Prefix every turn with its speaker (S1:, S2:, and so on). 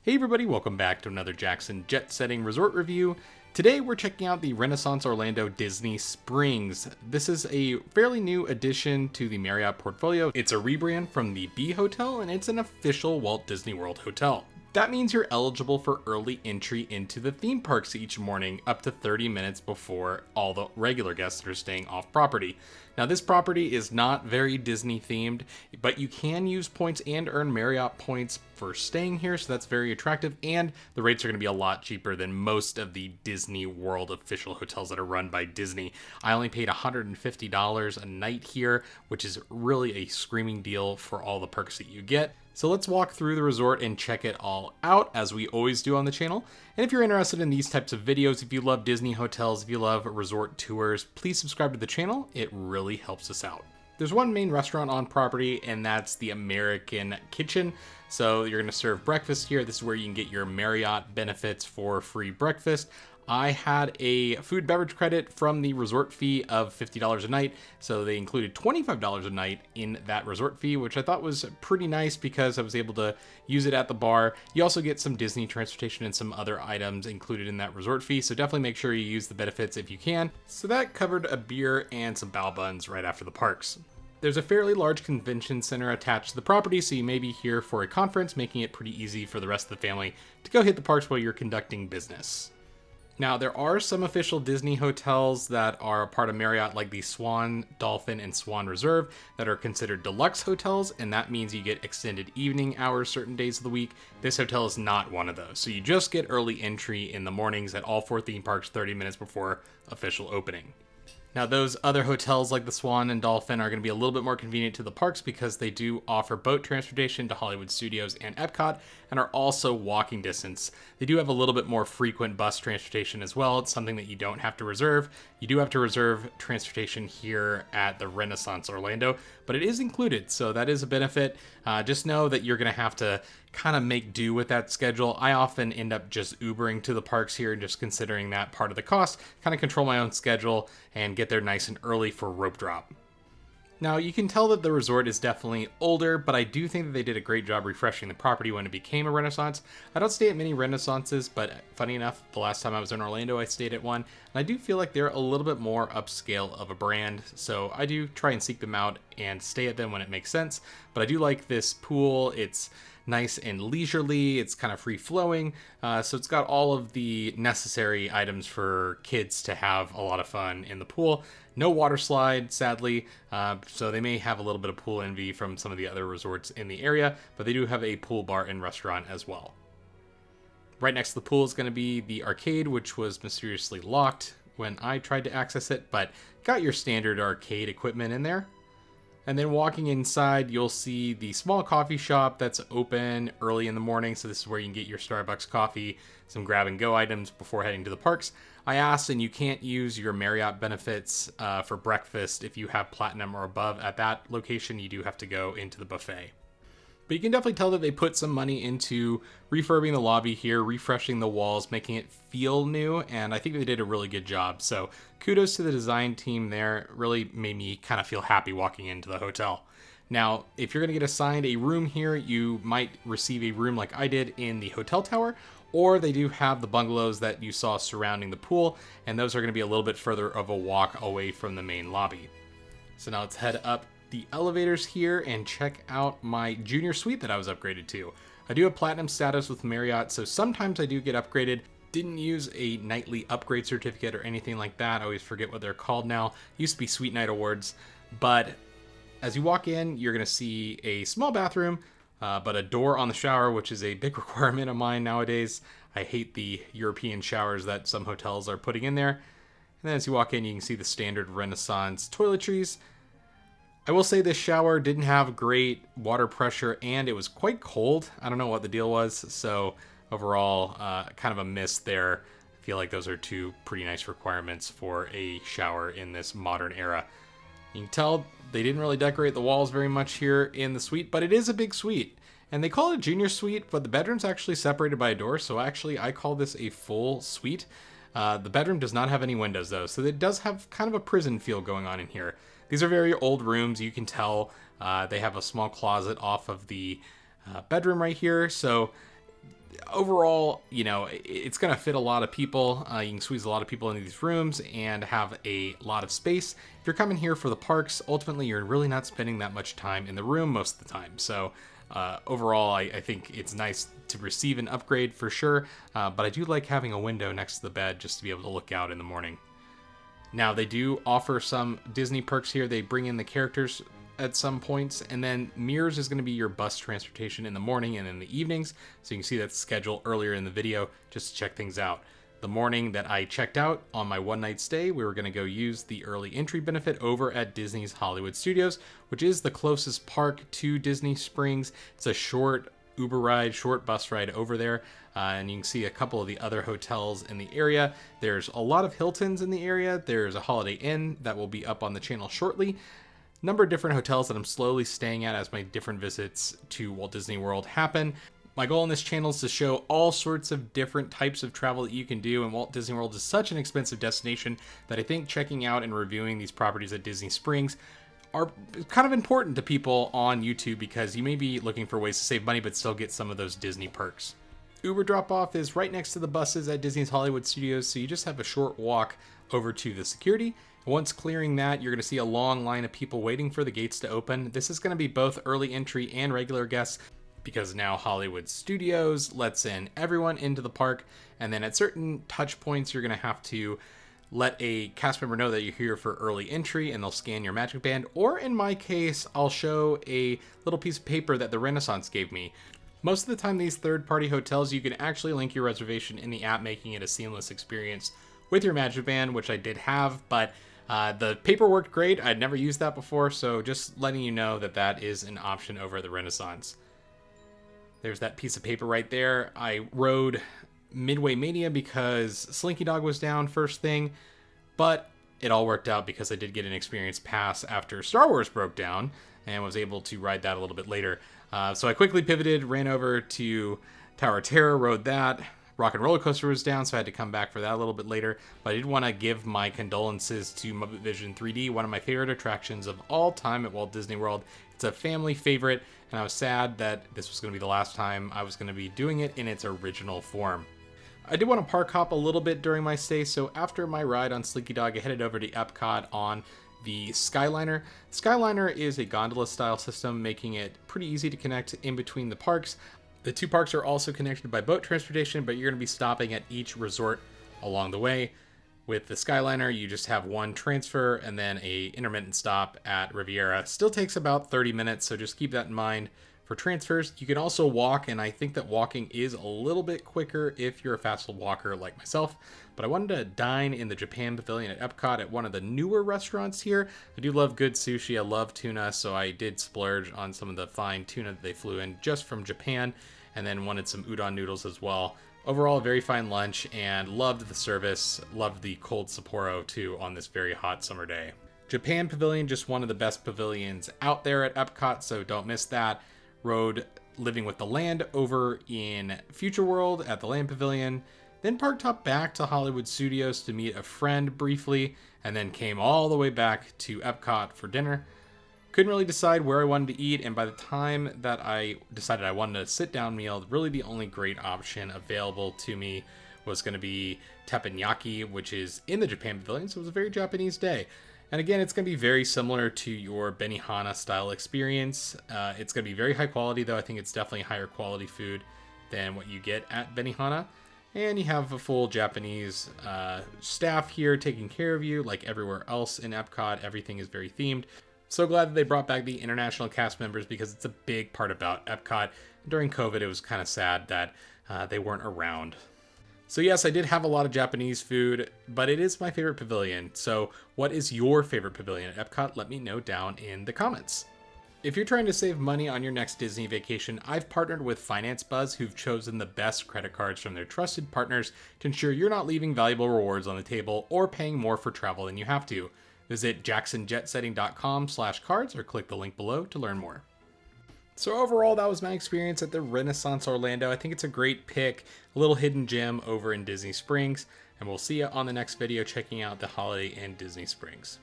S1: Hey everybody, welcome back to another Jackson Jet Setting Resort review. Today we're checking out the Renaissance Orlando Disney Springs. This is a fairly new addition to the Marriott portfolio. It's a rebrand from the B Hotel and it's an official Walt Disney World hotel. That means you're eligible for early entry into the theme parks each morning up to 30 minutes before all the regular guests that are staying off property. Now this property is not very Disney themed, but you can use points and earn Marriott points for staying here, so that's very attractive, and the rates are going to be a lot cheaper than most of the Disney World official hotels that are run by Disney. I only paid $150 a night here, which is really a screaming deal for all the perks that you get. So let's walk through the resort and check it all out, as we always do on the channel. And if you're interested in these types of videos, if you love Disney hotels, if you love resort tours, please subscribe to the channel. It really helps us out. There's one main restaurant on property, and that's the American Kitchen. So you're going to serve breakfast here. This is where you can get your Marriott benefits for free breakfast. I had a food beverage credit from the resort fee of $50 a night, so they included $25 a night in that resort fee, which I thought was pretty nice because I was able to use it at the bar. You also get some Disney transportation and some other items included in that resort fee, so definitely make sure you use the benefits if you can. So that covered a beer and some bao buns right after the parks. There's a fairly large convention center attached to the property, so you may be here for a conference, making it pretty easy for the rest of the family to go hit the parks while you're conducting business. Now, there are some official Disney hotels that are a part of Marriott, like the Swan, Dolphin, and Swan Reserve, that are considered deluxe hotels, and that means you get extended evening hours certain days of the week. This hotel is not one of those, so you just get early entry in the mornings at all four theme parks 30 minutes before official opening. Now, those other hotels like the Swan and Dolphin are going to be a little bit more convenient to the parks because they do offer boat transportation to Hollywood Studios and Epcot and are also walking distance. They do have a little bit more frequent bus transportation as well. It's something that you don't have to reserve. You do have to reserve transportation here at the Renaissance Orlando, but it is included, so that is a benefit. Just know that you're going to have to kind of make do with that schedule. I often end up just Ubering to the parks here and just considering that part of the cost, kind of control my own schedule and get there nice and early for rope drop. Now, you can tell that the resort is definitely older, but I do think that they did a great job refreshing the property when it became a Renaissance. I don't stay at many Renaissances, but funny enough, the last time I was in Orlando, I stayed at one, and I do feel like they're a little bit more upscale of a brand, so I do try and seek them out and stay at them when it makes sense. But I do like this pool. It's nice and leisurely, it's kind of free-flowing, so it's got all of the necessary items for kids to have a lot of fun in the pool. No water slide, sadly, so they may have a little bit of pool envy from some of the other resorts in the area, but they do have a pool bar and restaurant as well. Right next to the pool is going to be the arcade, which was mysteriously locked when I tried to access it, but got your standard arcade equipment in there. And then walking inside, you'll see the small coffee shop that's open early in the morning. So this is where you can get your Starbucks coffee, some grab and go items before heading to the parks. I asked, and you can't use your Marriott benefits for breakfast if you have Platinum or above at that location. You do have to go into the buffet. But you can definitely tell that they put some money into refurbing the lobby here, refreshing the walls, making it feel new, and I think they did a really good job. So kudos to the design team there. It really made me kind of feel happy walking into the hotel. Now, if you're going to get assigned a room here, you might receive a room like I did in the hotel tower, or they do have the bungalows that you saw surrounding the pool, and those are going to be a little bit further of a walk away from the main lobby. So now let's head up the elevators here and check out my junior suite that I was upgraded to. I do have platinum status with Marriott, so sometimes I do get upgraded. Didn't use a nightly upgrade certificate or anything like that. I always forget what they're called now. Used to be Sweet Night Awards. But as you walk in, you're going to see a small bathroom, but a door on the shower, which is a big requirement of mine nowadays. I hate the European showers that some hotels are putting in there. And then as you walk in, you can see the standard Renaissance toiletries. I will say this shower didn't have great water pressure and it was quite cold. I don't know what the deal was, so overall kind of a miss there. I feel like those are two pretty nice requirements for a shower in this modern era. You can tell they didn't really decorate the walls very much here in the suite, but it is a big suite. And they call it a junior suite, but the bedroom's actually separated by a door, so actually I call this a full suite. The bedroom does not have any windows though, so it does have kind of a prison feel going on in here. These are very old rooms, you can tell. They have a small closet off of the bedroom right here, so overall, you know, it's going to fit a lot of people. You can squeeze a lot of people into these rooms and have a lot of space. If you're coming here for the parks, ultimately you're really not spending that much time in the room most of the time. So overall, I think it's nice to receive an upgrade for sure, but I do like having a window next to the bed just to be able to look out in the morning. Now, they do offer some Disney perks here. They bring in the characters at some points, and then Mears is going to be your bus transportation in the morning and in the evenings, so you can see that schedule earlier in the video just to check things out. The morning that I checked out on my one-night stay, we were going to go use the early entry benefit over at Disney's Hollywood Studios, which is the closest park to Disney Springs. It's a short Uber ride, short bus ride over there, and you can see a couple of the other hotels in the area. There's a lot of Hiltons in the area. There's a Holiday Inn that will be up on the channel shortly. Number of different hotels that I'm slowly staying at as my different visits to Walt Disney World happen. My goal on this channel is to show all sorts of different types of travel that you can do, and Walt Disney World is such an expensive destination that I think checking out and reviewing these properties at Disney Springs are kind of important to people on YouTube, because you may be looking for ways to save money but still get some of those Disney perks. Uber drop-off is right next to the buses at Disney's Hollywood Studios, so you just have a short walk over to the security. Once clearing that, you're going to see a long line of people waiting for the gates to open. This is going to be both early entry and regular guests, because now Hollywood Studios lets in everyone into the park, and then at certain touch points you're going to have to let a cast member know that you're here for early entry, and they'll scan your magic band, or in my case, I'll show a little piece of paper that the Renaissance gave me. Most of the time, these third-party hotels, you can actually link your reservation in the app, making it a seamless experience with your magic band, which I did have, but the paper worked great. I'd never used that before, so just letting you know that that is an option over at the Renaissance. There's that piece of paper right there. I rode Midway Mania because Slinky Dog was down first thing, but it all worked out because I did get an experience pass after Star Wars broke down and was able to ride that a little bit later. So I quickly pivoted, ran over to Tower of Terror, rode that. Rock and Roller Coaster was down, so I had to come back for that a little bit later. But I did want to give my condolences to Muppet Vision 3D, one of my favorite attractions of all time at Walt Disney World. It's a family favorite, and I was sad that this was going to be the last time I was going to be doing it in its original form. I did want to park hop a little bit during my stay, so after my ride on Slinky Dog, I headed over to Epcot on the Skyliner. Skyliner is a gondola style system, making it pretty easy to connect in between the parks. The two parks are also connected by boat transportation, but you're going to be stopping at each resort along the way. With the Skyliner, you just have one transfer and then a intermittent stop at Riviera. Still takes about 30 minutes, so just keep that in mind for transfers. You can also walk, and I think that walking is a little bit quicker if you're a fast walker like myself. But I wanted to dine in the Japan Pavilion at Epcot at one of the newer restaurants here. I do love good sushi. I love tuna, so I did splurge on some of the fine tuna that they flew in just from Japan, and then wanted some udon noodles as well. Overall, a very fine lunch, and loved the service. Loved the cold Sapporo too on this very hot summer day. Japan Pavilion, just one of the best pavilions out there at Epcot, so don't miss that. Rode Living with the Land over in Future World at the Land Pavilion, then parked up back to Hollywood Studios to meet a friend briefly, and then came all the way back to Epcot for dinner. Couldn't really decide where I wanted to eat, and by the time that I decided I wanted a sit-down meal, really the only great option available to me was going to be teppanyaki, which is in the Japan Pavilion, so it was a very Japanese day. And again, it's going to be very similar to your Benihana style experience. It's going to be very high quality, though. I think it's definitely higher quality food than what you get at Benihana. And you have a full Japanese staff here taking care of you, like everywhere else in Epcot. Everything is very themed. So glad that they brought back the international cast members, because it's a big part about Epcot. During COVID, it was kind of sad that they weren't around. So yes, I did have a lot of Japanese food, but it is my favorite pavilion. So what is your favorite pavilion at Epcot? Let me know down in the comments. If you're trying to save money on your next Disney vacation, I've partnered with FinanceBuzz, who've chosen the best credit cards from their trusted partners to ensure you're not leaving valuable rewards on the table or paying more for travel than you have to. Visit jacksonjetsetting.com/cards or click the link below to learn more. So overall, that was my experience at the Renaissance Orlando. I think it's a great pick, a little hidden gem over in Disney Springs, and we'll see you on the next video checking out the Holiday Inn Disney Springs.